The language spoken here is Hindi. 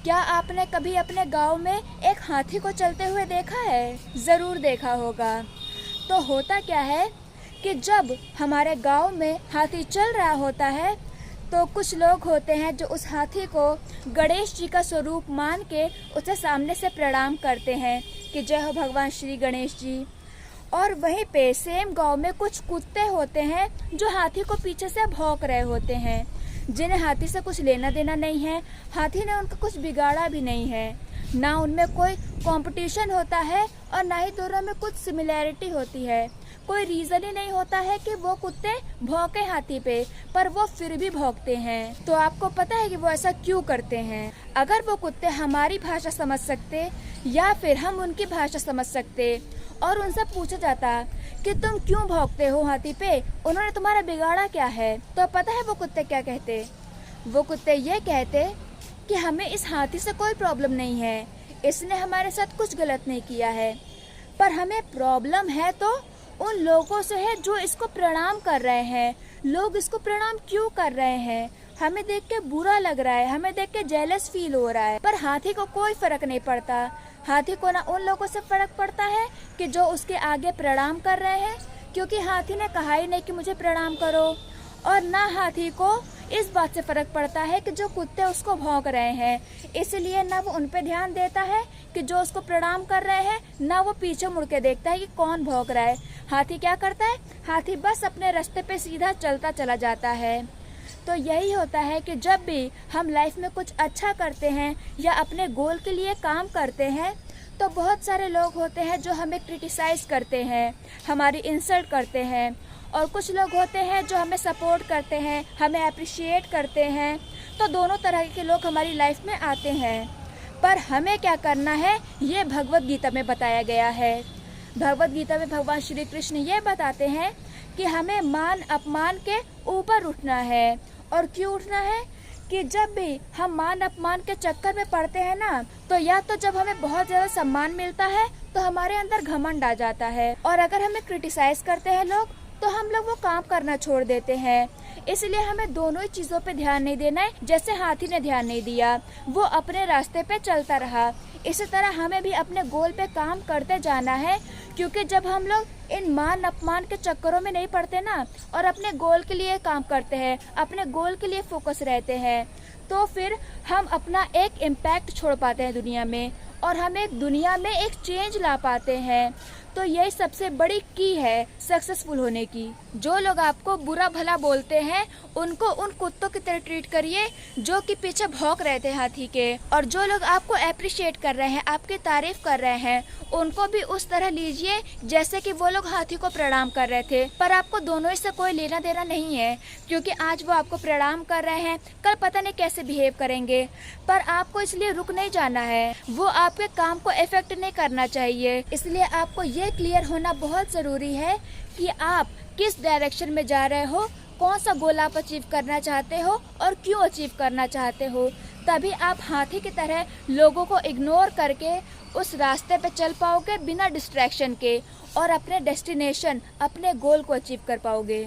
क्या आपने कभी अपने गांव में एक हाथी को चलते हुए देखा है? ज़रूर देखा होगा। तो होता क्या है कि जब हमारे गांव में हाथी चल रहा होता है तो कुछ लोग होते हैं जो उस हाथी को गणेश जी का स्वरूप मान के उसे सामने से प्रणाम करते हैं कि जय हो भगवान श्री गणेश जी। और वहीं पे सेम गांव में कुछ कुत्ते होते हैं जो हाथी को पीछे से भौंक रहे होते हैं, जिन्हें हाथी से कुछ लेना देना नहीं है। हाथी ने उनका कुछ बिगाड़ा भी नहीं है, ना उनमें कोई कंपटीशन होता है और ना ही दोनों में कुछ सिमिलैरिटी होती है। कोई रीज़न ही नहीं होता है कि वो कुत्ते भौंके हाथी पे, पर वो फिर भी भौंकते हैं। तो आपको पता है कि वो ऐसा क्यों करते हैं? अगर वो कुत्ते हमारी भाषा समझ सकते या फिर हम उनकी भाषा समझ सकते और उनसे पूछा जाता कि तुम क्यों भौंकते हो हाथी पे, उन्होंने तुम्हारा बिगाड़ा क्या है, तो पता है वो कुत्ते क्या कहते? वो कुत्ते ये कहते कि हमें इस हाथी से कोई प्रॉब्लम नहीं है, इसने हमारे साथ कुछ गलत नहीं किया है, पर हमें प्रॉब्लम है तो उन लोगों से है जो इसको प्रणाम कर रहे हैं। लोग इसको प्रणाम क्यों कर रहे हैं? हमें देख के बुरा लग रहा है, हमें देख के जेलस फील हो रहा है, पर हाथी को कोई फर्क नहीं पड़ता। हाथी को ना उन लोगों से फर्क पड़ता है कि जो उसके आगे प्रणाम कर रहे हैं, क्योंकि हाथी ने कहा ही नहीं कि मुझे प्रणाम करो। और ना हाथी को इस बात से फर्क पड़ता है कि जो कुत्ते उसको भौंक रहे हैं, इसलिए ना वो उन पे ध्यान देता है कि जो उसको प्रणाम कर रहे हैं, ना वो पीछे मुड़ के देखता है कि कौन भौंक रहा है। हाथी क्या करता है? हाथी बस अपने रास्ते पे सीधा चलता चला जाता है। तो यही होता है कि जब भी हम लाइफ में कुछ अच्छा करते हैं या अपने गोल के लिए काम करते हैं तो बहुत सारे लोग होते हैं जो हमें क्रिटिसाइज़ करते हैं, हमारी इंसल्ट करते हैं, और कुछ लोग होते हैं जो हमें सपोर्ट करते हैं, हमें अप्रिशिएट करते हैं। तो दोनों तरह के लोग हमारी लाइफ में आते हैं, पर हमें क्या करना है ये भगवत गीता में बताया गया है। भगवत गीता में भगवान श्री कृष्ण ये बताते हैं कि हमें मान अपमान के ऊपर उठना है। और क्यों उठना है? कि जब भी हम मान अपमान के चक्कर में पड़ते हैं ना, तो या तो जब हमें बहुत ज़्यादा सम्मान मिलता है तो हमारे अंदर घमंड आ जाता है, और अगर हमें क्रिटिसाइज करते हैं लोग तो हम लोग वो काम करना छोड़ देते हैं। इसलिए हमें दोनों ही चीज़ों पे ध्यान नहीं देना है। जैसे हाथी ने ध्यान नहीं दिया, वो अपने रास्ते पे चलता रहा, इसी तरह हमें भी अपने गोल पे काम करते जाना है। क्योंकि जब हम लोग इन मान अपमान के चक्करों में नहीं पड़ते ना, और अपने गोल के लिए काम करते हैं, अपने गोल के लिए फोकस रहते हैं, तो फिर हम अपना एक इम्पैक्ट छोड़ पाते हैं दुनिया में, और हम एक दुनिया में एक चेंज ला पाते हैं। तो यही सबसे बड़ी की है सक्सेसफुल होने की। जो लोग आपको बुरा भला बोलते हैं उनको उन कुत्तों की तरह ट्रीट करिए जो कि पीछे भौंक रहे थे हाथी के, और जो लोग आपको अप्रिशिएट कर रहे हैं, आपकी तारीफ कर रहे हैं, उनको भी उस तरह लीजिए जैसे कि वो लोग हाथी को प्रणाम कर रहे थे। पर आपको दोनों ही से कोई लेना देना नहीं है, क्योंकि आज वो आपको प्रणाम कर रहे हैं, कल पता नहीं कैसे बिहेव करेंगे। पर आपको इसलिए रुक नहीं जाना है, वो आपके काम को इफेक्ट नहीं करना चाहिए। इसलिए आपको ये क्लियर होना बहुत ज़रूरी है कि आप किस डायरेक्शन में जा रहे हो, कौन सा गोल आप अचीव करना चाहते हो और क्यों अचीव करना चाहते हो। तभी आप हाथी की तरह लोगों को इग्नोर करके उस रास्ते पे चल पाओगे बिना डिस्ट्रैक्शन के, और अपने डेस्टिनेशन, अपने गोल को अचीव कर पाओगे।